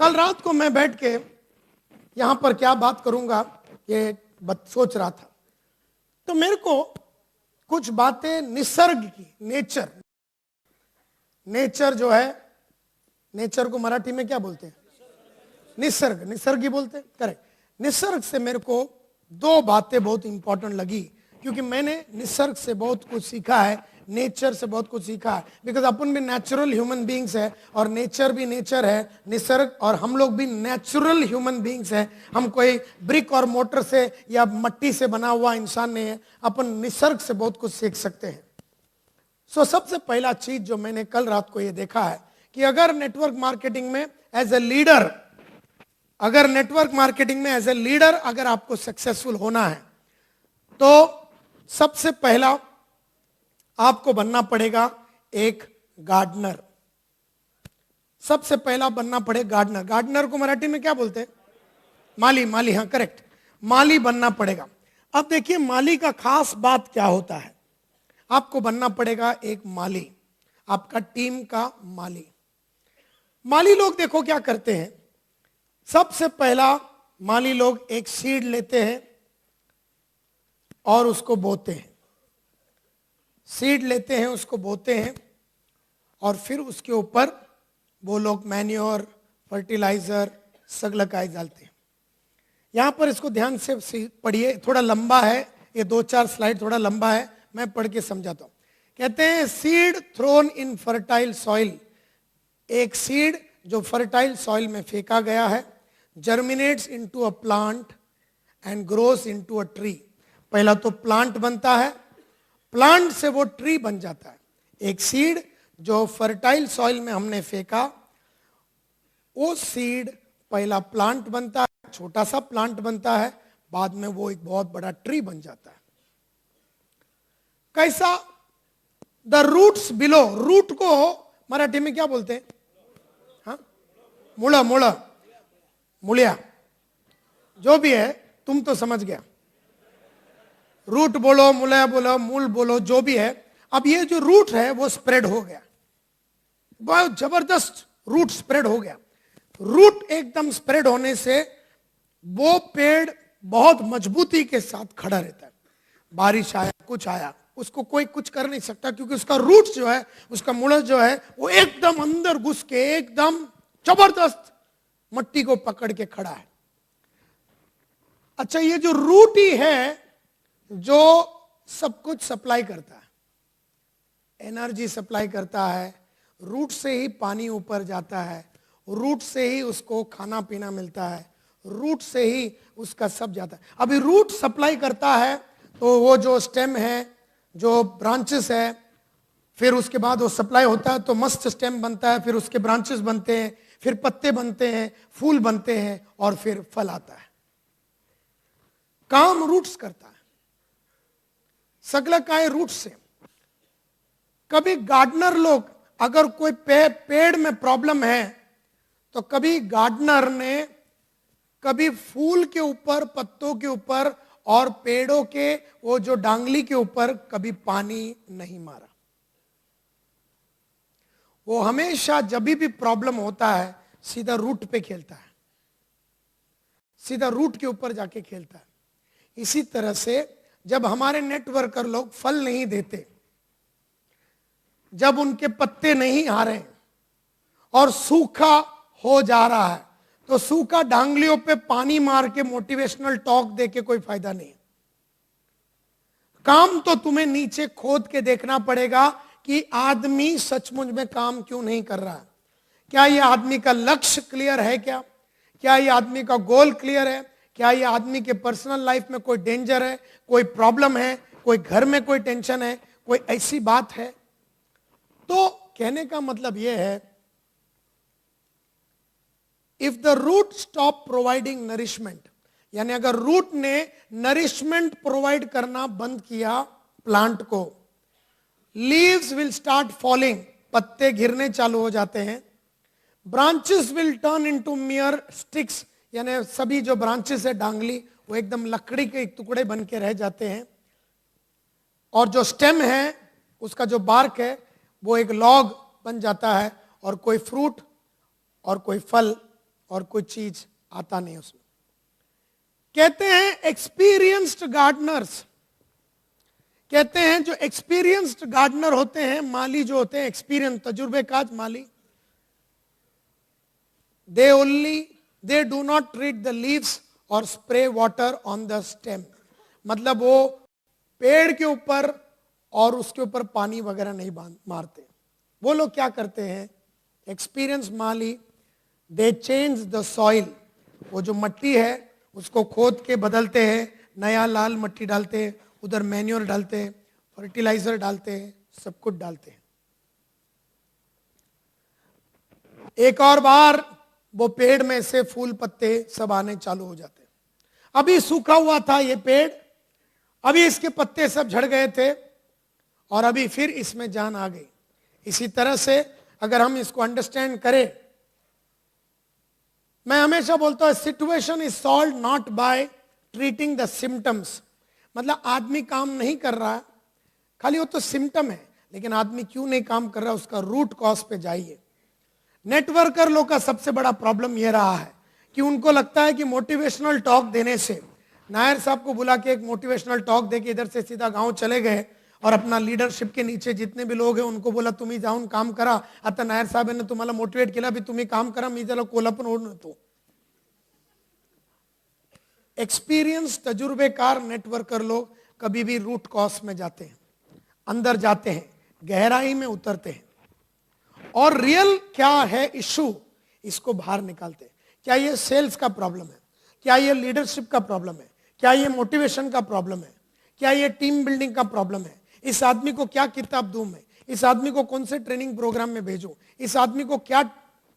कल रात को मैं बैठ के यहां पर क्या बात करूंगा ये सोच रहा था, तो मेरे को कुछ बातें निसर्ग की, नेचर जो है, नेचर को मराठी में क्या बोलते हैं? निसर्ग ही बोलते हैं, करेक्ट। निसर्ग से मेरे को दो बातें बहुत इंपॉर्टेंट लगी, क्योंकि मैंने निसर्ग से बहुत कुछ सीखा है, नेचर से बहुत कुछ सीखा है। बिकॉज अपन भी नेचुरल ह्यूमन बींग्स है और नेचर भी नेचर है, निसर्ग, और हम लोग भी नेचुरल ह्यूमन बींग्स है। हम कोई ब्रिक और मोटर से या मट्टी से बना हुआ इंसान नहीं है। अपन निसर्ग से बहुत कुछ सीख सकते हैं। सो सबसे पहला चीज जो मैंने कल रात को ये देखा है कि अगर नेटवर्क मार्केटिंग में एज ए लीडर, अगर आपको सक्सेसफुल होना है तो सबसे पहला आपको बनना पड़ेगा एक गार्डनर। सबसे पहला बनना पड़ेगा गार्डनर। गार्डनर को मराठी में क्या बोलते हैं? माली, हाँ करेक्ट, माली बनना पड़ेगा। अब देखिए माली का खास बात क्या होता है। आपको बनना पड़ेगा एक माली, आपका टीम का माली। माली लोग देखो क्या करते हैं। सबसे पहला माली लोग एक सीड लेते हैं और उसको बोते हैं। सीड लेते हैं, उसको बोते हैं और फिर उसके ऊपर वो लोग मैन्योर, फर्टिलाइजर, सगलकाई डालते हैं। यहां पर इसको ध्यान से पढ़िए, थोड़ा लंबा है ये, 2-4 स्लाइड थोड़ा लंबा है, मैं पढ़ के समझाता हूं। कहते हैं seed thrown in fertile soil, एक सीड जो फर्टाइल सॉइल में फेंका गया है, germinates into a plant and grows into a tree. पहला तो प्लांट बनता है, प्लांट से वो ट्री बन जाता है। एक सीड जो फर्टाइल सॉइल में हमने फेंका, वो सीड पहला प्लांट बनता है, छोटा सा प्लांट बनता है, बाद में वो एक बहुत बड़ा ट्री बन जाता है। कैसा? द रूट्स बिलो, रूट को मराठी में क्या बोलते हैं? हाँ, मुड़िया, जो भी है, तुम तो समझ गया। रूट बोलो, मुला बोलो, मूल बोलो, जो भी है। अब ये जो रूट है वो स्प्रेड हो गया, बहुत जबरदस्त रूट स्प्रेड हो गया। रूट एकदम स्प्रेड होने से वो पेड़ बहुत मजबूती के साथ खड़ा रहता है। बारिश आया, कुछ आया, उसको कोई कुछ कर नहीं सकता, क्योंकि उसका रूट जो है, उसका मूल जो है, वो एकदम अंदर घुस के एकदम जबरदस्त मट्टी को पकड़ के खड़ा है। अच्छा, ये जो रूट ही है जो सब कुछ सप्लाई करता है, एनर्जी सप्लाई करता है, रूट से ही पानी ऊपर जाता है, रूट से ही उसको खाना पीना मिलता है, रूट से ही उसका सब जाता है। अभी रूट सप्लाई करता है तो वो जो स्टेम है, जो ब्रांचेस है, फिर उसके बाद वो सप्लाई होता है तो मस्त स्टेम बनता है, फिर उसके ब्रांचेस बनते हैं, फिर पत्ते बनते हैं, फूल बनते हैं और फिर फल आता है। काम रूट्स करता है, सगलकाई रूट से। कभी गार्डनर लोग, अगर कोई पेड़ में प्रॉब्लम है तो कभी गार्डनर ने कभी फूल के ऊपर, पत्तों के ऊपर और पेड़ों के वो जो डांगली के ऊपर कभी पानी नहीं मारा। वो हमेशा जब भी प्रॉब्लम होता है सीधा रूट पे खेलता है, सीधा रूट के ऊपर जाके खेलता है। इसी तरह से जब हमारे नेटवर्कर लोग फल नहीं देते, जब उनके पत्ते नहीं आ रहे और सूखा हो जा रहा है, तो सूखा डांगलियों पे पानी मार के मोटिवेशनल टॉक दे के कोई फायदा नहीं। काम तो तुम्हें नीचे खोद के देखना पड़ेगा कि आदमी सचमुच में काम क्यों नहीं कर रहा है। क्या ये आदमी का लक्ष्य क्लियर है? क्या ये आदमी का गोल क्लियर है? क्या ये आदमी के पर्सनल लाइफ में कोई डेंजर है, कोई प्रॉब्लम है, कोई घर में कोई टेंशन है, कोई ऐसी बात है? तो कहने का मतलब यह है, if the root stop providing nourishment, यानी अगर रूट ने नरिशमेंट प्रोवाइड करना बंद किया प्लांट को, लीव्स विल स्टार्ट फॉलिंग, पत्ते गिरने चालू हो जाते हैं, branches will turn into मियर sticks, यानी सभी जो ब्रांचेस है डांगली वो एकदम लकड़ी के टुकड़े बन के रह जाते हैं, और जो स्टेम है उसका जो बार्क है वो एक लॉग बन जाता है, और कोई फ्रूट और कोई फल और कुछ चीज आता नहीं उसमें। कहते हैं एक्सपीरियंस्ड गार्डनर्स, कहते हैं जो एक्सपीरियंस्ड गार्डनर होते हैं, माली जो होते हैं, एक्सपीरियंस तजुर्बेकार माली, they do not treat the leaves or spray water on the stem। मतलब वो पेड़ के ऊपर और उसके ऊपर पानी वगैरह नहीं मारते। वो लोग क्या करते हैं, experience Mali, they change the soil, वो जो मट्टी है उसको खोद के बदलते हैं, नया लाल मट्टी डालते हैं, उधर मैन्योर डालते हैं, फर्टिलाइजर डालते हैं, सब कुछ डालते हैं। एक और बार वो पेड़ में से फूल पत्ते सब आने चालू हो जाते हैं। अभी सूखा हुआ था ये पेड़, अभी इसके पत्ते सब झड़ गए थे और अभी फिर इसमें जान आ गई। इसी तरह से अगर हम इसको अंडरस्टैंड करें, मैं हमेशा बोलता हूं situation is solve not by treating the symptoms. मतलब आदमी काम नहीं कर रहा है, खाली वो तो सिम्टम है, लेकिन आदमी क्यों नहीं काम कर रहा है उसका रूट कॉज पे जाइए। नेटवर्कर लोग का सबसे बड़ा प्रॉब्लम यह रहा है कि उनको लगता है कि मोटिवेशनल टॉक देने से, नायर साहब को बुला के एक मोटिवेशनल टॉक दे के इधर से सीधा गांव चले गए और अपना लीडरशिप के नीचे जितने भी लोग हैं उनको बोला तुम्ही जाऊन काम करा, आता नायर साहब ने तुम्हाला मोटिवेट केला भी तुम्ही काम करा, मी त्याला कोल्हापूर ओढून तो। एक्सपीरियंस तजुर्बेकार नेटवर्कर लोग कभी भी रूट कॉज में जाते हैं, अंदर जाते हैं, गहराई में उतरते हैं और रियल क्या है इशू इसको बाहर निकालते हैं। क्या ये सेल्स का प्रॉब्लम है, क्या ये लीडरशिप का प्रॉब्लम है, क्या ये मोटिवेशन का प्रॉब्लम है, क्या ये टीम बिल्डिंग का प्रॉब्लम है, इस आदमी को क्या किताब दूं मैं, इस आदमी को कौन से ट्रेनिंग प्रोग्राम में भेजूं, इस आदमी को क्या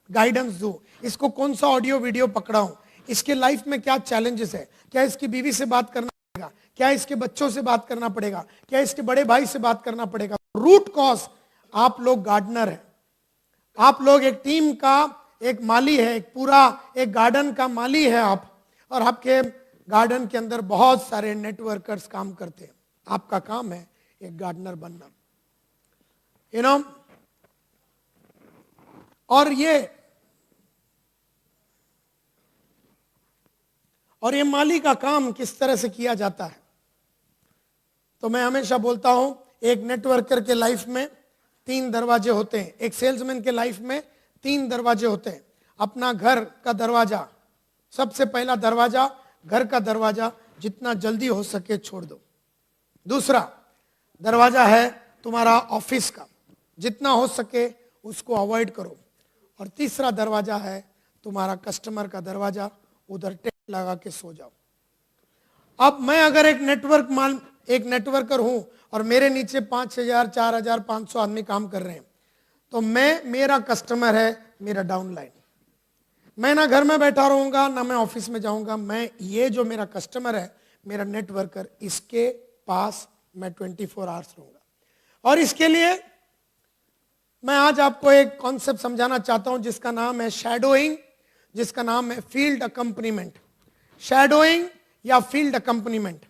गाइडेंस दूं, इसको कौन सा ऑडियो वीडियो पकड़ाऊं, इसके लाइफ में क्या चैलेंजेस है, क्या इसकी बीवी से बात करना पड़ेगा, क्या इसके बच्चों से बात करना पड़ेगा, क्या इसके बड़े भाई से बात करना पड़ेगा। रूट कॉज, आप लोग गार्डनर है, आप लोग एक टीम का एक माली है, एक पूरा एक गार्डन का माली है आप, और आपके गार्डन के अंदर बहुत सारे नेटवर्कर्स काम करते हैं। आपका काम है एक गार्डनर बनना, यू नो। और ये माली का काम किस तरह से किया जाता है, तो मैं हमेशा बोलता हूं एक नेटवर्कर के लाइफ में 3 दरवाजे होते हैं, एक सेल्समैन के लाइफ में 3 दरवाजे होते हैं। अपना घर का दरवाजा, सबसे पहला दरवाजा घर का दरवाजा जितना जल्दी हो सके छोड़ दो। दूसरा दरवाजा है तुम्हारा ऑफिस का, जितना हो सके उसको अवॉइड करो। और तीसरा दरवाजा है तुम्हारा कस्टमर का दरवाजा, उधर टेंट लगा के सो जाओ। अब मैं अगर एक नेटवर्कर हूं और मेरे नीचे 5,000 4,000 500 आदमी काम कर रहे हैं, तो मेरा कस्टमर है मेरा डाउनलाइन। मैं ना घर में बैठा रहूंगा ना मैं ऑफिस में जाऊंगा, मैं ये जो मेरा कस्टमर है मेरा नेटवर्कर, इसके पास मैं 24 आवर्स रहूंगा। और इसके लिए मैं आज आपको एक कॉन्सेप्ट समझाना चाहता हूं जिसका नाम है शैडोइंग, जिसका नाम है फील्ड अकम्पनीमेंट। शैडोइंग या फील्ड अकम्पनीमेंट।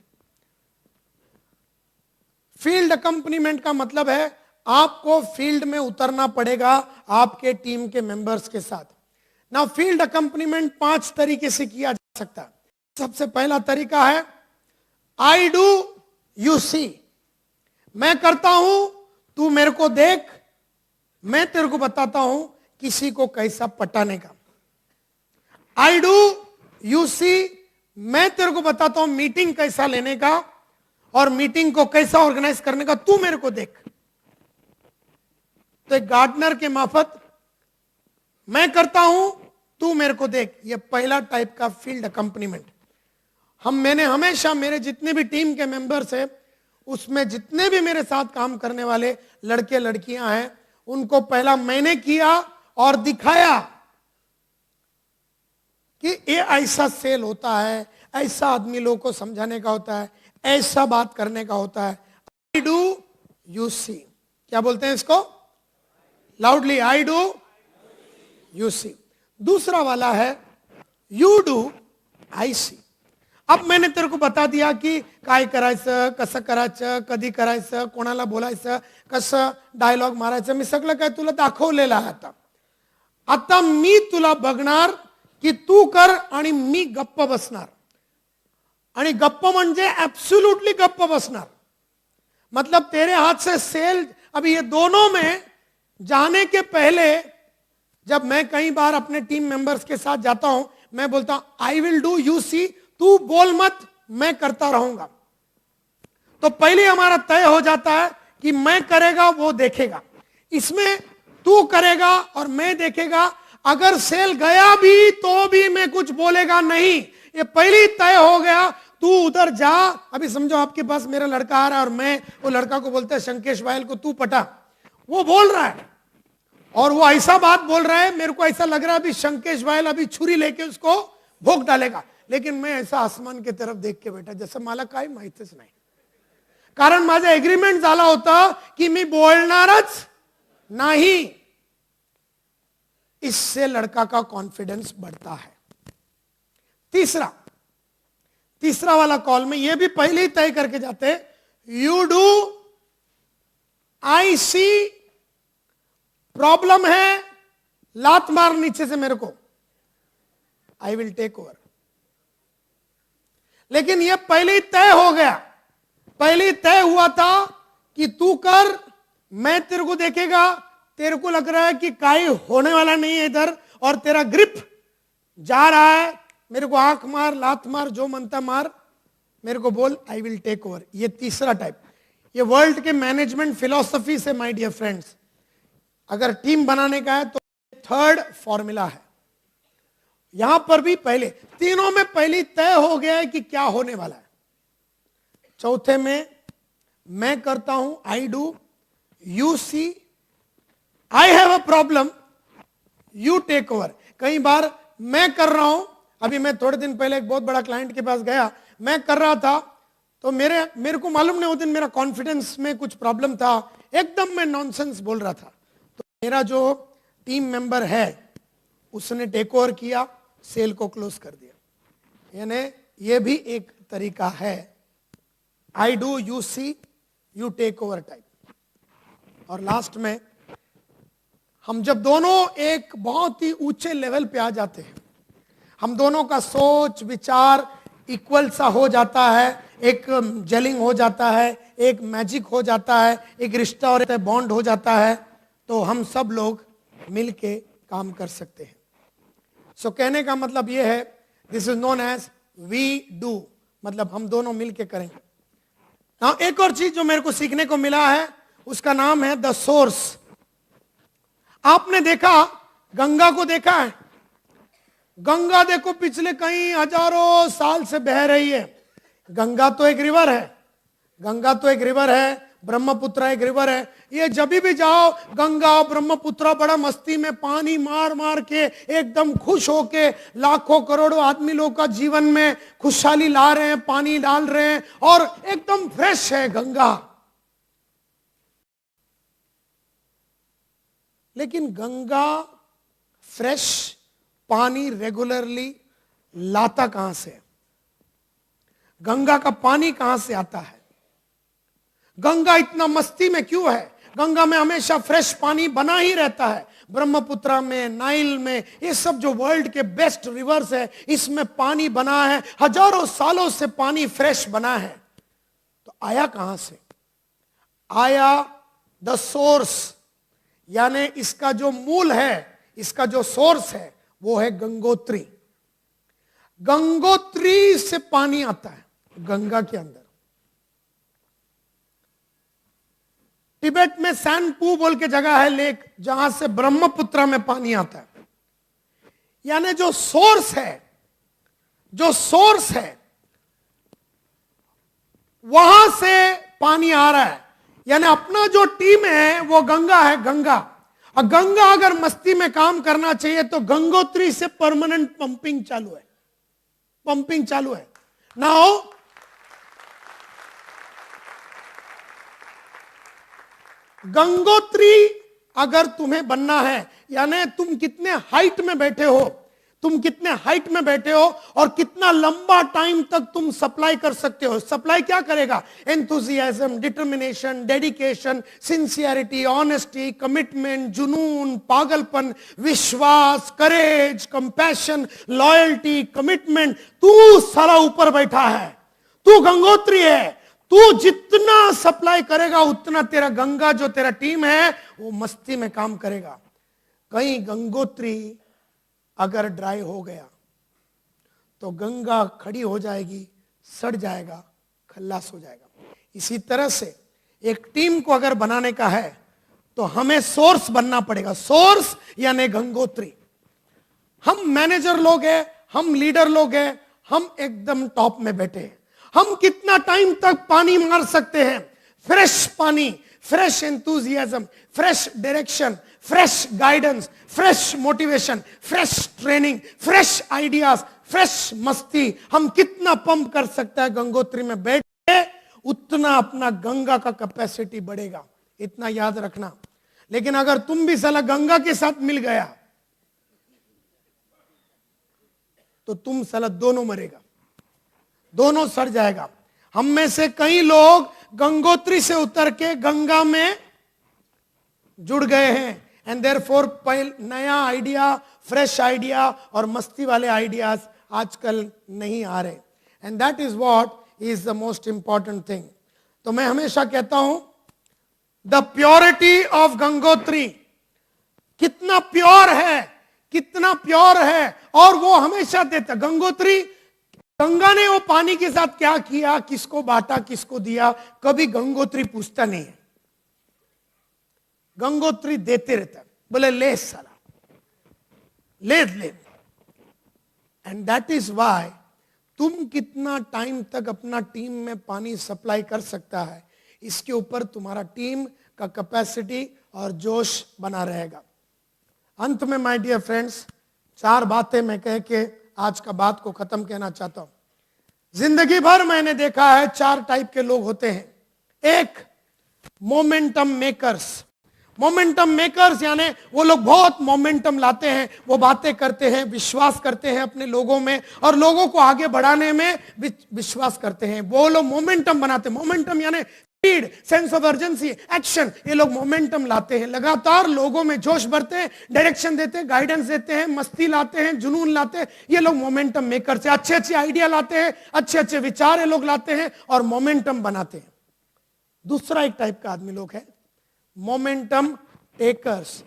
फील्ड अकम्पनीमेंट का मतलब है आपको फील्ड में उतरना पड़ेगा आपके टीम के मेंबर्स के साथ। ना फील्ड अकम्पनीमेंट 5 तरीके से किया जा सकता है। सबसे पहला तरीका है आई डू यू सी। मैं करता हूं तू मेरे को देख, मैं तेरे को बताता हूं किसी को कैसा पटाने का। आई डू यू सी, मैं तेरे को बताता हूं मीटिंग कैसा लेने का और मीटिंग को कैसा ऑर्गेनाइज करने का, तू मेरे को देख। तो एक गार्डनर के मार्फत मैं करता हूं तू मेरे को देख, ये पहला टाइप का फील्ड अकम्पनीमेंट। मैंने हमेशा मेरे जितने भी टीम के मेंबर्स हैं उसमें जितने भी मेरे साथ काम करने वाले लड़के लड़कियां हैं उनको पहला मैंने किया और दिखाया कि ये ऐसा सेल होता है, ऐसा आदमी लोगों को समझाने का होता है, ऐसा बात करने का होता है। आई डू यू सी, क्या बोलते हैं इसको लाउडली, आई डू यू सी। दूसरा वाला है यू डू आई सी। अब मैंने तेरे को बता दिया कि काय करायचं, कसं करायचं, कधी करायचं, कोणाला बोलायचं, कसं डायलॉग मारायचं, मी सगळं काय तुला दाखवलेलं आहे। आता मी तुला बघणार की तू कर आणि मी गप्प बसणार. आणि गप्प म्हणजे एब्सोल्युटली गप्प बसणार. मतलब तेरे हाथ से सेल. अभी ये दोनों में जाने के पहले जब मैं कई बार अपने टीम मेंबर्स के साथ जाता हूं, मैं बोलता हूं आई विल डू, यू सी, तू बोल मत, मैं करता रहूंगा. तो पहले हमारा तय हो जाता है कि मैं करेगा वो देखेगा. इसमें तू करेगा और मैं देखेगा. अगर सेल गया भी तो भी मैं कुछ बोलेगा नहीं. ये पहले ही तय हो गया. तू उधर जा. अभी समझो आपके पास मेरा लड़का आ रहा है और मैं वो लड़का को बोलते हैं शंकेश वायल को तू पटा. वो बोल रहा है और वो ऐसा बात बोल रहा है, मेरे को ऐसा लग रहा है अभी शंकेश वायल अभी छुरी लेके उसको भोग डालेगा. लेकिन मैं ऐसा आसमान की तरफ देख के बैठा जसं मला काय माहितीच नाही. कारण माझा एग्रीमेंट झाला होता की मी बोलणारच नहीं. इससे लड़का का कॉन्फिडेंस बढ़ता है. तीसरा वाला कॉल में ये भी पहले ही तय करके जाते, you do, I see, problem है, लात मार नीचे से मेरे को, आई विल टेक ओवर. लेकिन ये पहले ही तय हो गया. पहले ही तय हुआ था कि तू कर, मैं तेरे को देखेगा. तेरे को लग रहा है कि काई होने वाला नहीं है इधर और तेरा ग्रिप जा रहा है. मेरे को आंख मार, लात मार, जो मनता मार, मेरे को बोल, आई विल टेक ओवर. ये तीसरा टाइप. ये वर्ल्ड के मैनेजमेंट फिलॉसफी से माय डियर फ्रेंड्स, अगर टीम बनाने का है तो थर्ड फॉर्मूला है. यहां पर भी पहले तीनों में पहले तय हो गया है कि क्या होने वाला है. चौथे में मैं करता हूं, I do, you see, I have a problem, you take over. कई बार मैं कर रहा हूं. अभी मैं थोड़े दिन पहले एक बहुत बड़ा क्लाइंट के पास गया, मैं कर रहा था तो मेरे को मालूम नहीं, वो दिन मेरा कॉन्फिडेंस में कुछ प्रॉब्लम था. एकदम मैं नॉनसेंस बोल रहा था. तो मेरा जो टीम मेंबर है उसने टेक ओवर किया, सेल को क्लोज कर दिया. यानी ये भी एक तरीका है, I do, you see, you take over type. और लास्ट में हम जब दोनों एक बहुत ही ऊंचे लेवल पे आ जाते हैं, हम दोनों का सोच विचार इक्वल सा हो जाता है, एक जेलिंग हो जाता है, एक मैजिक हो जाता है, एक रिश्ता और बॉन्ड हो जाता है, तो हम सब लोग मिलके काम कर सकते हैं. सो कहने का मतलब यह है, this is known as we do, मतलब हम दोनों मिलके करेंगे. नाउ एक और चीज जो मेरे को सीखने को मिला है, उसका नाम है द सोर्स. आपने देखा, गंगा को देखा है. गंगा देखो पिछले कई हजारों साल से बह रही है. गंगा तो एक रिवर है, गंगा तो एक रिवर है, ब्रह्मपुत्र एक रिवर है. ये जब भी जाओ गंगा ब्रह्मपुत्र बड़ा मस्ती में पानी मार मार के एकदम खुश होके लाखों करोड़ों आदमी लोगों का जीवन में खुशहाली ला रहे हैं, पानी डाल रहे हैं और एकदम फ्रेश है गंगा. लेकिन गंगा फ्रेश पानी रेगुलरली लाता कहां से? गंगा का पानी कहां से आता है? गंगा इतना मस्ती में क्यों है? गंगा में हमेशा फ्रेश पानी बना ही रहता है. ब्रह्मपुत्र में, नाइल में, ये सब जो वर्ल्ड के बेस्ट रिवर्स है, इसमें पानी बना है. हजारों सालों से पानी फ्रेश बना है. तो आया कहां से? आया द सोर्स. यानी इसका जो मूल है, इसका जो सोर्स है, वो है गंगोत्री. गंगोत्री से पानी आता है गंगा के अंदर. तिब्बत में सैनपू बोल के जगह है, लेक, जहां से ब्रह्मपुत्र में पानी आता है. यानी जो सोर्स है वहां से पानी आ रहा है. यानी अपना जो टीम है वो गंगा है, गंगा. और गंगा अगर मस्ती में काम करना चाहिए तो गंगोत्री से परमानेंट पंपिंग चालू है, पंपिंग चालू है. नाउ गंगोत्री अगर तुम्हें बनना है, यानी तुम कितने हाइट में बैठे हो, तुम कितने हाइट में बैठे हो और कितना लंबा टाइम तक तुम सप्लाई कर सकते हो। सप्लाई क्या करेगा? Enthusiasm, determination, dedication, sincerity, honesty, commitment, जुनून, पागलपन, विश्वास, करेज, कंपैशन, लॉयल्टी, कमिटमेंट। तू सारा ऊपर बैठा है, तू गंगोत्री है। तू जितना सप्लाई करेगा उतना तेरा गंगा, जो तेरा टीम है, वो मस्ती में काम करेगा। कहीं गंगोत्री अगर ड्राई हो गया तो गंगा खड़ी हो जाएगी, सड़ जाएगा, खल्लास हो जाएगा। इसी तरह से एक टीम को अगर बनाने का है तो हमें सोर्स बनना पड़ेगा। सोर्स यानी गंगोत्री। हम मैनेजर लोग हैं, हम लीडर लोग हैं, हम एकदम टॉप में बैठे हैं। हम कितना टाइम तक पानी मार सकते हैं? फ्रेश पानी, fresh enthusiasm, fresh direction, fresh guidance, fresh motivation, fresh training, fresh ideas, fresh मस्ती। हम कितना पंप कर सकते हैं गंगोत्री में बैठ के, उतना अपना गंगा का कैपेसिटी बढ़ेगा। इतना याद रखना। लेकिन अगर तुम भी साला गंगा के साथ मिल गया तो तुम साला दोनों मरेगा, दोनों सड़ जाएगा। हम में से कई लोग गंगोत्री से उतर के गंगा में जुड़ गए हैं, एंड देयरफॉर नया आइडिया, फ्रेश आइडिया और मस्ती वाले आइडियाज आजकल नहीं आ रहे। And that is what is the most important thing. तो मैं हमेशा कहता हूं, द प्योरिटी ऑफ गंगोत्री, कितना प्योर है, कितना प्योर है। और वो हमेशा देता, गंगोत्री, गंगा ने वो पानी के साथ क्या किया, किसको बांटा, किसको दिया, कभी गंगोत्री पूछता नहीं है। गंगोत्री देते रहता, बोले ले साला, ले ले। एंड दैट इज व्हाई तुम कितना टाइम तक अपना टीम में पानी सप्लाई कर सकता है, इसके ऊपर तुम्हारा टीम का कैपेसिटी और जोश बना रहेगा। अंत में माय डियर फ्रेंड्स, 4 बातें मैं कह के आज का बात को खत्म कहना चाहता हूं। जिंदगी भर मैंने देखा है 4 टाइप के लोग होते हैं। एक, मोमेंटम मेकर्स। मोमेंटम मेकर्स यानी वो लोग बहुत मोमेंटम लाते हैं, वो बातें करते हैं, विश्वास करते हैं अपने लोगों में और लोगों को आगे बढ़ाने में विश्वास करते हैं। वो लोग मोमेंटम बनाते हैं। मोमेंटम यानी speed, sense of urgency, action. ये लोग मोमेंटम लाते हैं, लगातार लोगों में जोश भरते हैं, डायरेक्शन देते हैं, गाइडेंस देते हैं, मस्ती लाते हैं, जुनून लाते हैं। ये लोग मोमेंटम मेकर्स हैं। अच्छे अच्छे आइडिया लाते हैं, अच्छे अच्छे विचार ये लोग लाते हैं और मोमेंटम बनाते हैं। दूसरा एक टाइप का आदमी लोग है, मोमेंटम टेकर्स।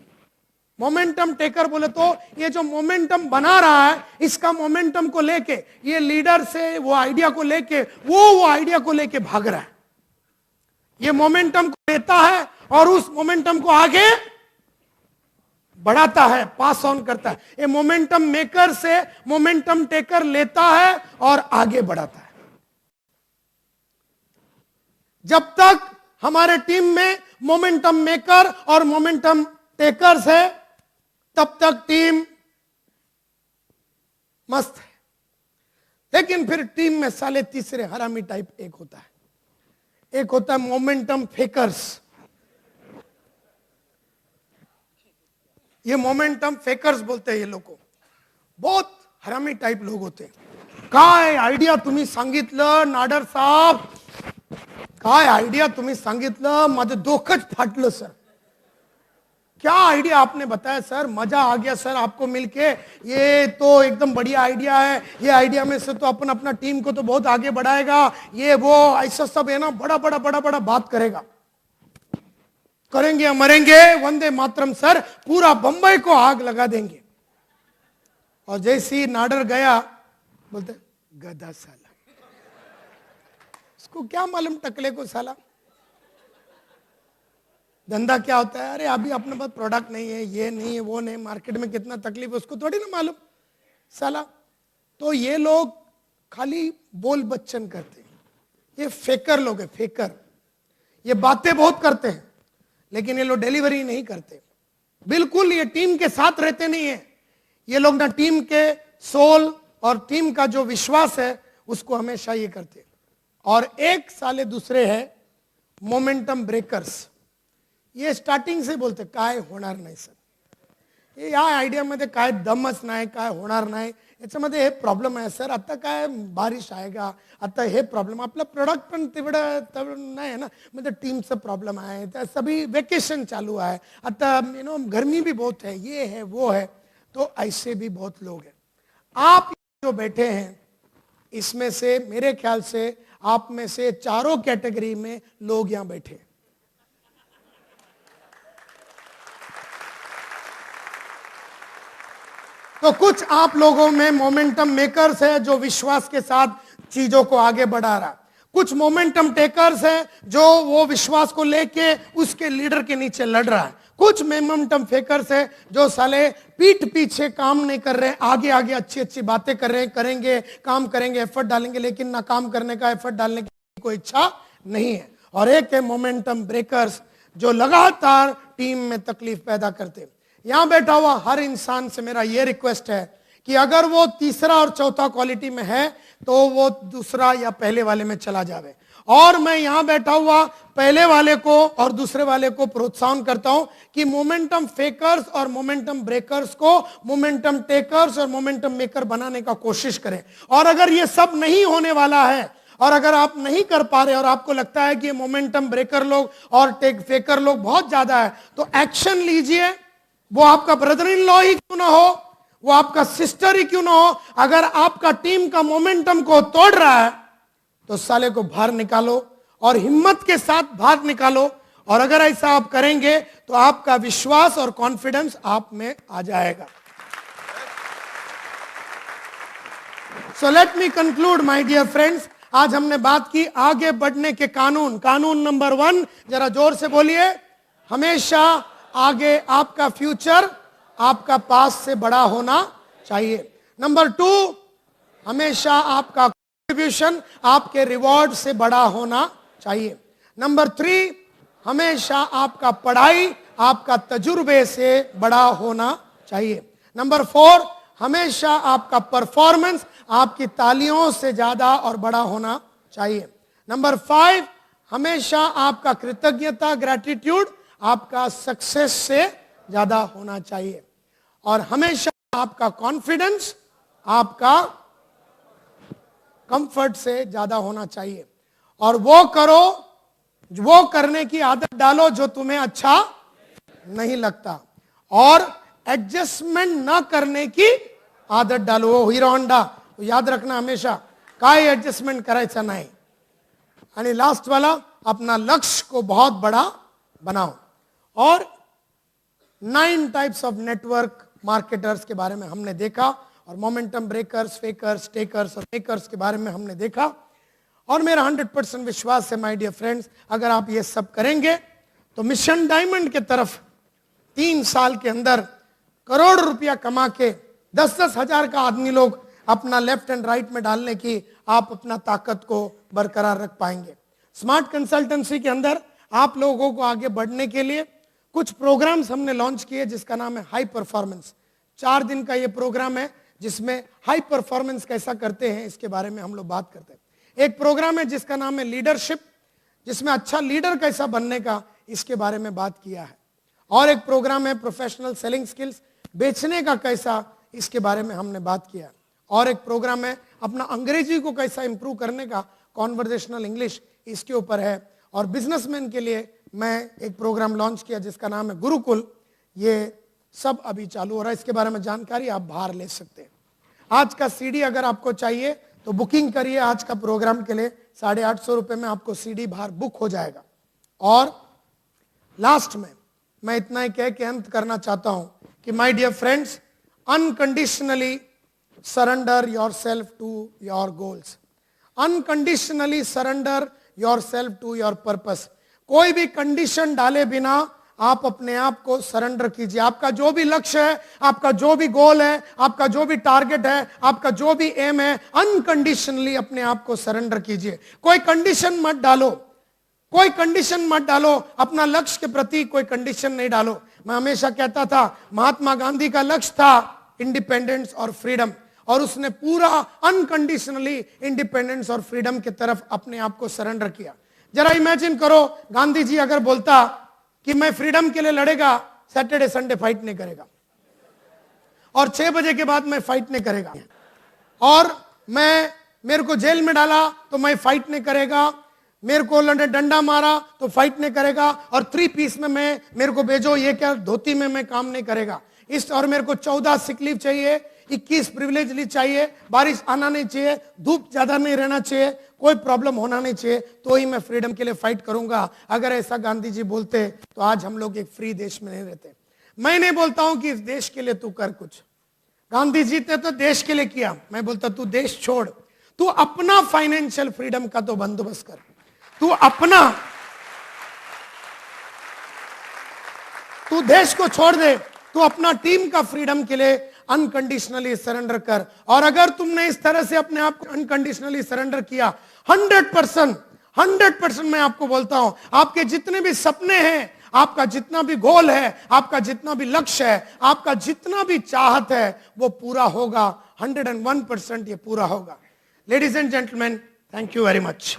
मोमेंटम टेकर बोले तो ये जो मोमेंटम बना रहा है, इसका मोमेंटम को लेके, ये लीडर से वो आइडिया को लेके, वो आइडिया को लेके भाग रहा है। ये मोमेंटम को लेता है और उस मोमेंटम को आगे बढ़ाता है, पास ऑन करता है। ये मोमेंटम मेकर से मोमेंटम टेकर लेता है और आगे बढ़ाता है। जब तक हमारे टीम में मोमेंटम मेकर और मोमेंटम टेकर्स है, तब तक टीम मस्त है। लेकिन फिर टीम में साले तीसरे हरामी टाइप एक होता है। एक होता है मोमेंटम फेकर्स। ये मोमेंटम फेकर्स बोलते हैं ये लोग को। बहुत हरामी टाइप लोग होते हैं। काय आयडिया तुम्ही सांगितलं नाडर साहब, काय आयडिया तुम्ही सांगितलं, माझं डोकंच फाटलं सर। क्या आइडिया आपने बताया सर, मजा आ गया सर आपको मिलके, ये तो एकदम बढ़िया आइडिया है। ये आइडिया में से तो अपन अपना टीम को तो बहुत आगे बढ़ाएगा, ये वो ऐसा सब है ना, बड़ा बड़ा बड़ा बड़ा बात करेगा। करेंगे मरेंगे, वंदे मातरम सर, पूरा बंबई को आग लगा देंगे। और जैसे ही नाडर गया, बोलते गधा साला, उसको क्या मालूम टकले को साला धंधा क्या होता है। अरे अभी अपने पास प्रोडक्ट नहीं है, ये नहीं है, वो नहीं, मार्केट में कितना तकलीफ है उसको थोड़ी ना मालूम साला। तो ये लोग खाली बोल बच्चन करते हैं। ये फेकर लोग हैं, फेकर। ये बातें बहुत करते हैं लेकिन ये लोग डिलीवरी नहीं करते। बिल्कुल ये टीम के साथ रहते नहीं है। ये लोग ना टीम के सोल और टीम का जो विश्वास है उसको हमेशा ये करते। और एक साले दूसरे है मोमेंटम ब्रेकर्स। ये स्टार्टिंग से बोलते काय होणार नहीं सर, या आयडियामध्ये काय दमच नाही, काय होणार नाही, याच्यामध्ये हे प्रॉब्लेम आहे सर. आता काय बारिश आएगा, आता हे प्रॉब्लेम, आपलं प्रोडक्ट पण तेवढं नाही आहे ना, म्हणजे टीमचं प्रॉब्लेम आहे, त्या सभी वेकेशन चालू आहे, आता गर्मी भी बहुत है, ये है वो है. तो ऐसे भी बहुत लोग हैं. आप जो बैठे हैं इसमें से मेरे ख्याल से आप में से चारों कैटेगरी में लोग यहां बैठे हैं. तो कुछ आप लोगों में मोमेंटम मेकर्स है जो विश्वास के साथ चीजों को आगे बढ़ा रहा. कुछ मोमेंटम टेकर्स है जो वो विश्वास को लेके उसके लीडर के नीचे लड़ रहा है. कुछ मोमेंटम फेकर्स है जो साले पीठ पीछे काम नहीं कर रहे, आगे आगे अच्छी अच्छी बातें कर रहे हैं, करेंगे, काम करेंगे, एफर्ट डालेंगे, लेकिन ना काम करने का, एफर्ट डालने की कोई इच्छा नहीं है. और एक है मोमेंटम ब्रेकर्स जो लगातार टीम में तकलीफ पैदा करते. यहां बैठा हुआ हर इंसान से मेरा यह रिक्वेस्ट है कि अगर वो तीसरा और चौथा क्वालिटी में है तो वो दूसरा या पहले वाले में चला जावे. और मैं यहां बैठा हुआ पहले वाले को और दूसरे वाले को प्रोत्साहन करता हूं कि मोमेंटम फेकर्स और मोमेंटम ब्रेकर्स को मोमेंटम टेकर्स और मोमेंटम मेकर बनाने का कोशिश करें. और अगर ये सब नहीं होने वाला है और अगर आप नहीं कर पा रहे और आपको लगता है कि ये मोमेंटम ब्रेकर लोग और टेक फेकर लोग बहुत ज्यादा है, तो एक्शन लीजिए. वो आपका ब्रदर इन लॉ ही क्यों ना हो, वो आपका सिस्टर ही क्यों ना हो, अगर आपका टीम का मोमेंटम को तोड़ रहा है तो साले को बाहर निकालो और हिम्मत के साथ बाहर निकालो. और अगर ऐसा आप करेंगे तो आपका विश्वास और कॉन्फिडेंस आप में आ जाएगा. So let me conclude my dear friends. आज हमने बात की आगे बढ़ने के कानून. कानून नंबर 1, जरा जोर से बोलिए. हमेशा आगे आपका फ्यूचर आपका पास से बड़ा होना चाहिए. नंबर 2, हमेशा आपका कंट्रीब्यूशन आपके रिवॉर्ड से बड़ा होना चाहिए. नंबर 3, हमेशा आपका पढ़ाई आपका तजुर्बे से बड़ा होना चाहिए. नंबर 4, हमेशा आपका परफॉर्मेंस आपकी तालियों से ज्यादा और बड़ा होना चाहिए. नंबर 5, हमेशा आपका कृतज्ञता ग्रैटिट्यूड आपका सक्सेस से ज्यादा होना चाहिए. और हमेशा आपका कॉन्फिडेंस आपका कंफर्ट से ज्यादा होना चाहिए. और वो करो, वो करने की आदत डालो जो तुम्हें अच्छा नहीं लगता. और एडजस्टमेंट ना करने की आदत डालो. वो हीरो होंडा याद रखना हमेशा, काय एडजस्टमेंट करायचा नाही. आणि लास्ट वाला, अपना लक्ष्य को बहुत बड़ा बनाओ. और 9 टाइप्स ऑफ नेटवर्क मार्केटर्स के बारे में हमने देखा और मोमेंटम ब्रेकर्स, फेकर्स, टेकर्स और मेकर्स के बारे में हमने देखा. और मेरा 100% विश्वास है माय डियर फ्रेंड्स, अगर आप ये सब करेंगे तो मिशन डायमंड के तरफ 3 साल के अंदर करोड़ रुपया कमा के 10-10 हजार का आदमी लोग अपना लेफ्ट एंड राइट में डालने की आप अपना ताकत को बरकरार रख पाएंगे. स्मार्ट कंसल्टेंसी के अंदर आप लोगों को आगे बढ़ने के लिए कुछ प्रोग्राम्स हमने लॉन्च किए जिसका नाम है हाई परफॉर्मेंस. 4 दिन का ये प्रोग्राम है जिसमें हाई परफॉर्मेंस कैसा करते हैं इसके बारे में हम लोग बात करते हैं. एक प्रोग्राम है जिसका नाम है लीडरशिप, जिसमें अच्छा लीडर कैसा बनने का इसके बारे में बात किया है. और एक प्रोग्राम है प्रोफेशनल सेलिंग स्किल्स, बेचने का कैसा इसके बारे में हमने बात किया. और एक प्रोग्राम है अपना अंग्रेजी को कैसा इंप्रूव करने का, कॉन्वर्जेशनल इंग्लिश, इसके ऊपर है. और बिजनेसमैन के लिए मैं एक प्रोग्राम लॉन्च किया जिसका नाम है गुरुकुल. ये सब अभी चालू हो रहा है, इसके बारे में जानकारी आप बाहर ले सकते हैं. आज का सीडी अगर आपको चाहिए तो बुकिंग करिए. आज का प्रोग्राम के लिए 850 रुपए में आपको सीडी बाहर बुक हो जाएगा. और लास्ट में मैं इतना ही कह के अंत करना चाहता हूं कि my dear friends, unconditionally surrender yourself to your goals. Unconditionally surrender yourself to your purpose. कोई भी कंडीशन डाले बिना आप अपने आप को सरेंडर कीजिए. आपका जो भी लक्ष्य है, आपका जो भी गोल है, आपका जो भी टारगेट है, आपका जो भी एम है, अनकंडीशनली अपने आप को सरेंडर कीजिए. कोई कंडीशन मत डालो, कोई कंडीशन मत डालो. अपना लक्ष्य के प्रति कोई कंडीशन नहीं डालो. मैं हमेशा कहता था महात्मा गांधी का लक्ष्य था इंडिपेंडेंस और फ्रीडम, और उसने पूरा अनकंडीशनली इंडिपेंडेंस और फ्रीडम की तरफ अपने आप को सरेंडर किया. जरा इमेजिन करो, गांधी जी अगर बोलता कि मैं फ्रीडम के लिए लड़ेगा, सैटरडे संडे फाइट नहीं करेगा. और 6 बजे के बाद मैं फाइट नहीं करेगा, और मेरे को जेल में डाला तो मैं फाइट नहीं करेगा, मेरे को डंडा मारा तो फाइट नहीं करेगा, और 3 पीस में मेरे को भेजो, ये क्या धोती में मैं काम नहीं करेगा। और मेरे को 14 सिक लीव चाहिए, 21 प्रिविलेज लीव चाहिए, बारिश आना नहीं चाहिए, धूप ज्यादा नहीं रहना चाहिए, कोई प्रॉब्लम होना नहीं चाहिए, तो ही मैं फ्रीडम के लिए फाइट करूंगा। अगर ऐसा गांधी जी बोलते तो आज हम लोग एक फ्री देश में नहीं रहते। मैं नहीं बोलता हूं कि इस देश के लिए तू कर कुछ, गांधी जी ने तो देश के लिए किया। मैं बोलता तू देश छोड़, तू अपना फाइनेंशियल फ्रीडम का तो बंदोबस्त कर, तू देश को छोड़ दे, तू अपना टीम का फ्रीडम के लिए अनकंडीशनली सरेंडर कर। और अगर तुमने इस तरह से अपने आप को अनकंडीशनली सरेंडर किया, 100% मैं आपको बोलता हूं, आपके जितने भी सपने हैं, आपका जितना भी गोल है, आपका जितना भी लक्ष्य है, आपका जितना भी चाहत है, वो पूरा होगा। 101% ये पूरा होगा। Ladies and gentleman, thank you very much.